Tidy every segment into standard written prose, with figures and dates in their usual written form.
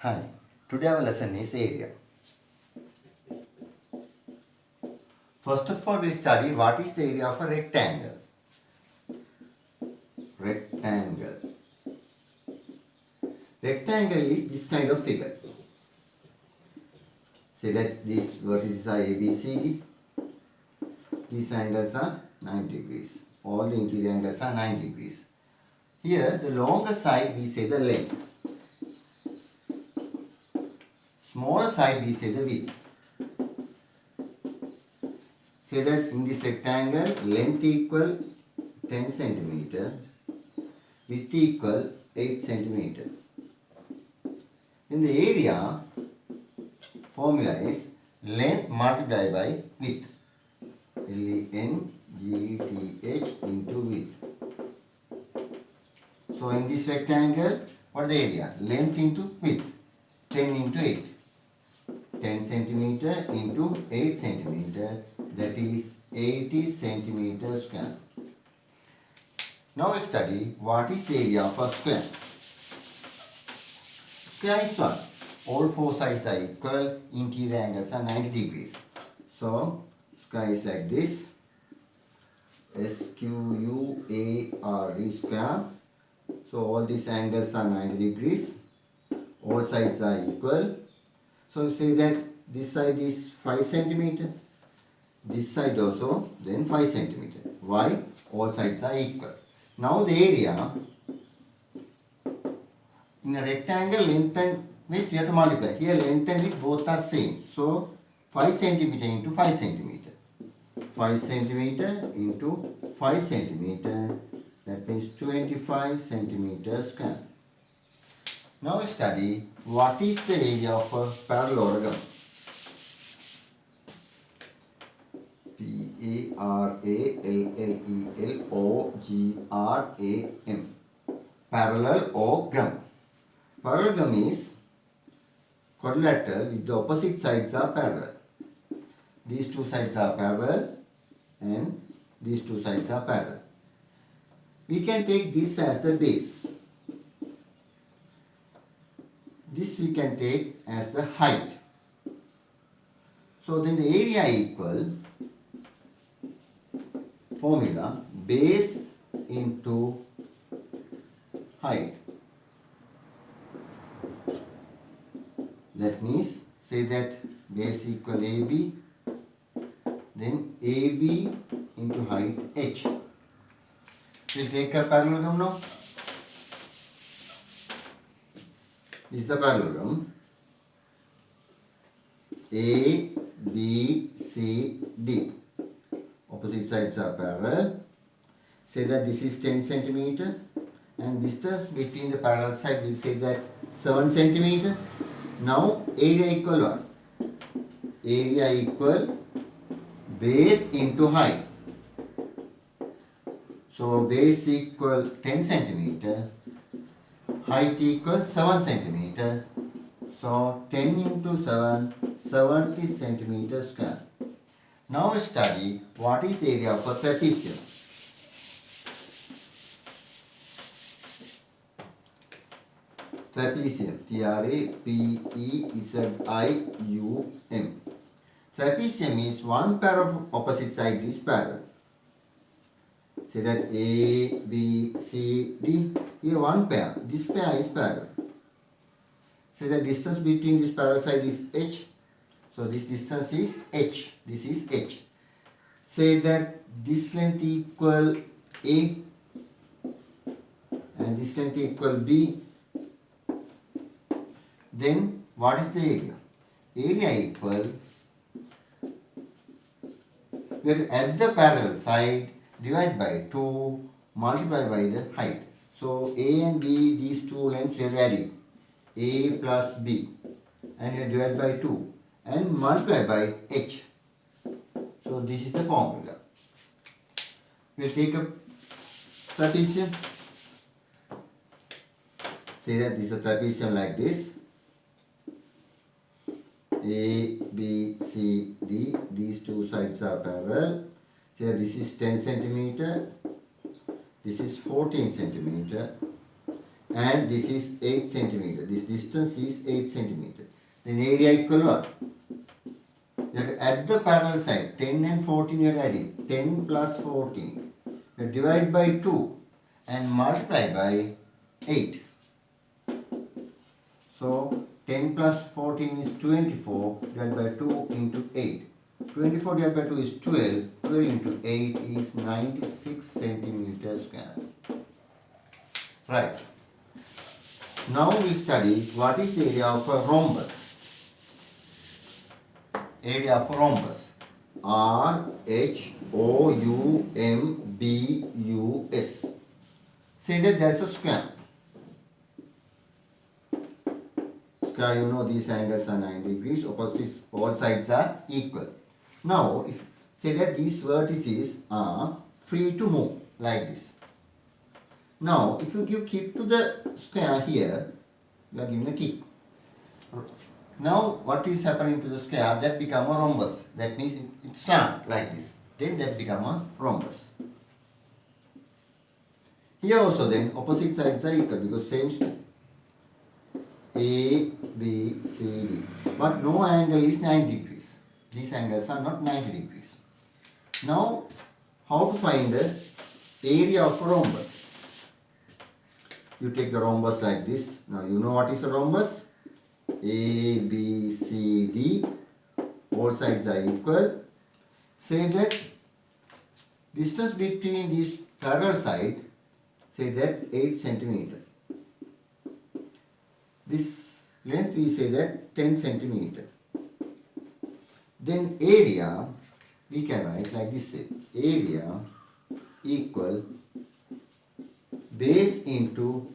Hi, today our lesson is area. First of all, we'll study what is the area of a rectangle. Rectangle. Rectangle is this kind of figure. Say that these vertices are A, B, C, D. These angles are 90 degrees. All the interior angles are 90 degrees. Here, the longer side we say the length. Smaller side we say the width. Say that in this rectangle, length equal 10 centimeter, width equal 8 centimeter. Then the area formula is length multiplied by width. L-E-N-G-T-H into width. So in this rectangle, what is the area? Length into width. 10 into 8. 10 centimeter into 8 centimeter, that is 80 centimeter square. Now we'll study what is the area of a square. Square is what? All four sides are equal, interior angles are 90 degrees. So square is like this. S-Q-U-A-R-E square. So all these angles are 90 degrees. All sides are equal. So we say that this side is 5 centimeter. This side also, then 5 centimeter. Why? All sides are equal. Now the area in a rectangle, length and width you have to multiply. Here length and width both are same. So 5 centimeter into 5 centimeter. 5 centimeter into 5 centimeter, that means 25 centimeter square. Now we study what is the area of a parallelogram. P-A-R-A-L-L-E-L-O-G-R-A-M. Parallelogram. Parallelogram is quadrilateral with the opposite sides are parallel. These two sides are parallel and these two sides are parallel. We can take this as the base. This we can take as the height. So then the area equal formula base into height. That means say that base equal AB, then AB into height H. We'll take a parallelogram now. This is the parallelogram. A, B, C, D. Opposite sides are parallel. Say that this is 10 centimeter and distance between the parallel side will say that 7 centimeter. Now area equal what? Area equal base into height. So base equal 10 centimeter, height equal 7 centimeter. So 10 into 7, 70 centimeter square. Now we'll study what is the area of a trapezium. Trapezium, T-R-A-P-E-Z-I-U-M. Trapezium is one pair of opposite sides is parallel. Say that A, B, C, D. Here one pair. This pair is parallel. Say the distance between this parallel side is H. So this distance is H. This is H. Say that this length equal A and this length equal B. Then what is the area? Area equal, we have to add the parallel side, divide by 2, multiply by the height. So A and B, these two lengths we have added. A plus B, and you divide by 2 and multiply by H. So this is the formula. We'll take a trapezium. Say that this is a trapezium like this. A, B, C, D. These two sides are parallel. Say this is 10 centimeter. This is 14 centimeter. and this is 8 centimeter. This distance is 8 centimeter. Then area equal what? You have to add the parallel side. 10 and 14 you have to add it. 10 plus 14. You divide by 2 and multiply by 8. So 10 plus 14 is 24 divided by 2 into 8. 24 divided by 2 is 12. 12 into 8 is 96 centimeters square. Right. Now we study what is the area of a rhombus. Area of a rhombus. RHOUMBUS. Say that there is a square. Square, you know these angles are 90 degrees. Opposites, all sides are equal. Now, if say that these vertices are free to move like this. Now, if you give kick to the square here, you are giving a kick. Now, what is happening to the square? That become a rhombus. That means it slant like this. Then that become a rhombus. Here also then opposite sides are equal because same square. A, B, C, D. But no angle is 90 degrees. These angles are not 90 degrees. Now, how to find the area of a rhombus? You take the rhombus like this. Now, you know what is a rhombus? A, B, C, D. All sides are equal. Say that distance between these parallel sides, say that 8 centimeter. This length we say that 10 centimeter. Then area we can write like this. Area equal base into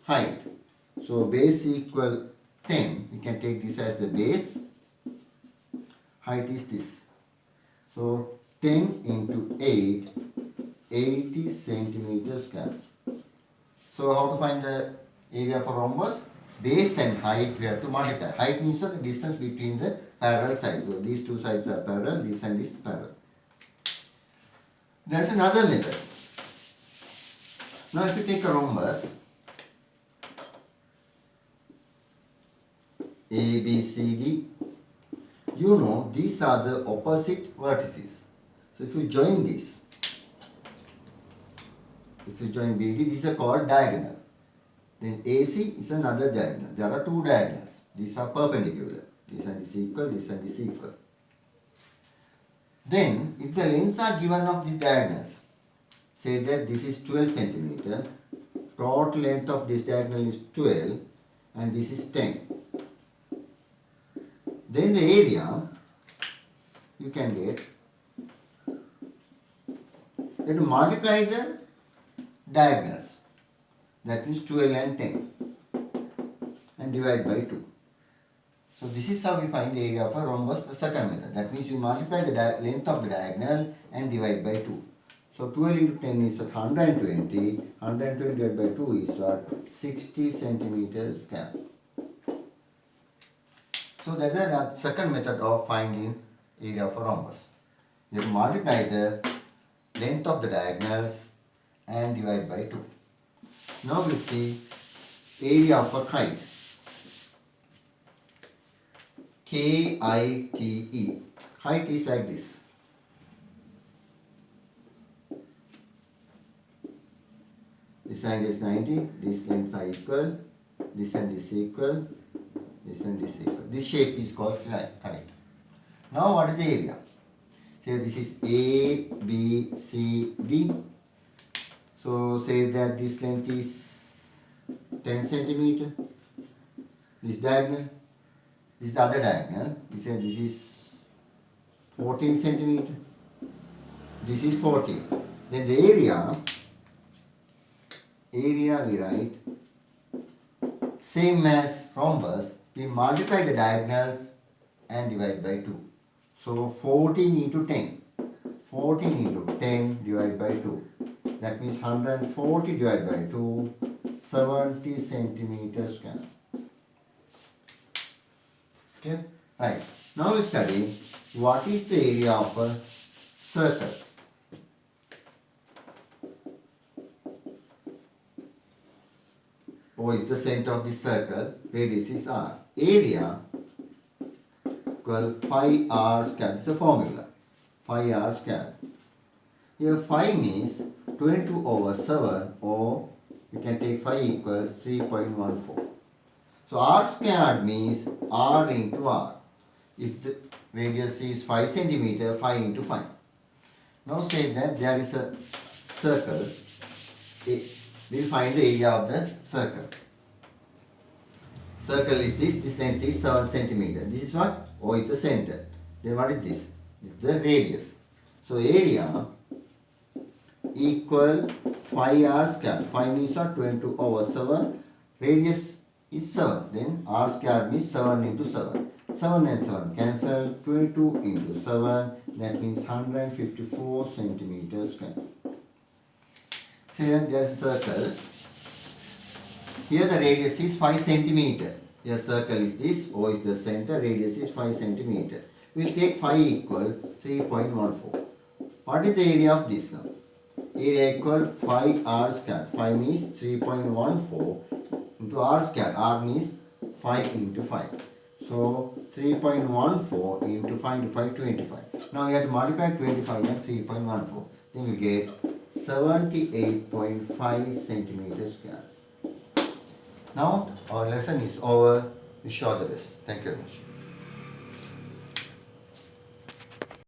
height. So base equal 10. We can take this as the base. Height is this. So 10 into 8, 80 centimeters square. So how to find the area for rhombus? Base and height we have to multiply. Height means the distance between the parallel sides. So these two sides are parallel, this and this parallel. There is another method. Now if you take a rhombus, A, B, C, D, you know these are the opposite vertices. So if you join this, if you join BD, these are called diagonal. Then AC is another diagonal. There are two diagonals. These are perpendicular. This and this equal, this and this equal. Then, if the lengths are given of these diagonals, say that this is 12 centimeter, total length of this diagonal is 12 and this is 10. Then the area you can get, you have to multiply the diagonals. That means 12 and 10 and divide by 2. So this is how we find the area of a rhombus, the second method. That means you multiply the length of the diagonal and divide by 2. So 12 into 10 is 120. 120 divided by 2 is what? 60 centimeters square. So that is the second method of finding area of a rhombus. You have to multiply the length of the diagonals and divide by 2. Now we see area of a kite. K-I-T-E. Kite is like this. This angle is 90. These lengths are equal. This and this equal. This and this equal. This shape is called kite. Now what is the area? Say this is A, B, C, D. So say that this length is 10 centimeter. This diagonal. This is the other diagonal. We say this is 14 centimeter. This is 14. Then the area we write same as rhombus. We multiply the diagonals and divide by 2. So 14 into 10. 14 into 10 divided by 2. That means 140 divided by 2, 70 centimeters square. Okay, right. Now we study what is the area of a circle. O is the center of the circle, radius is r. Area equal phi r square. This is a formula. Phi r square. Here phi means 22 over 7, or you can take phi equal 3.14. So r squared means r into r. If the radius is 5 centimeter, 5 into 5. Now say that there is a circle. We will find the area of the circle. Circle is this length is 7 centimeter. This is what? O is the center. Then what is this? This is the radius. So area equal phi r square. Phi means what? 22 over 7. Radius is 7. Then r square means 7 into 7. 7 and 7 cancel. 22 into 7. That means 154 centimeters square. Here there is a circle. Here the radius is 5 centimeter. Here circle is this. O is the center. Radius is 5 centimeter. We will take phi equal 3.14. What is the area of this now? Area equal phi r square. Phi means 3.14 into r square. R means 5 into 5. So 3.14 into 5 into 5, 25. Now we have to multiply 25 and 3.14. Then we get 78.5 centimeters square. Now our lesson is over. Wish you all the best. Thank you very much.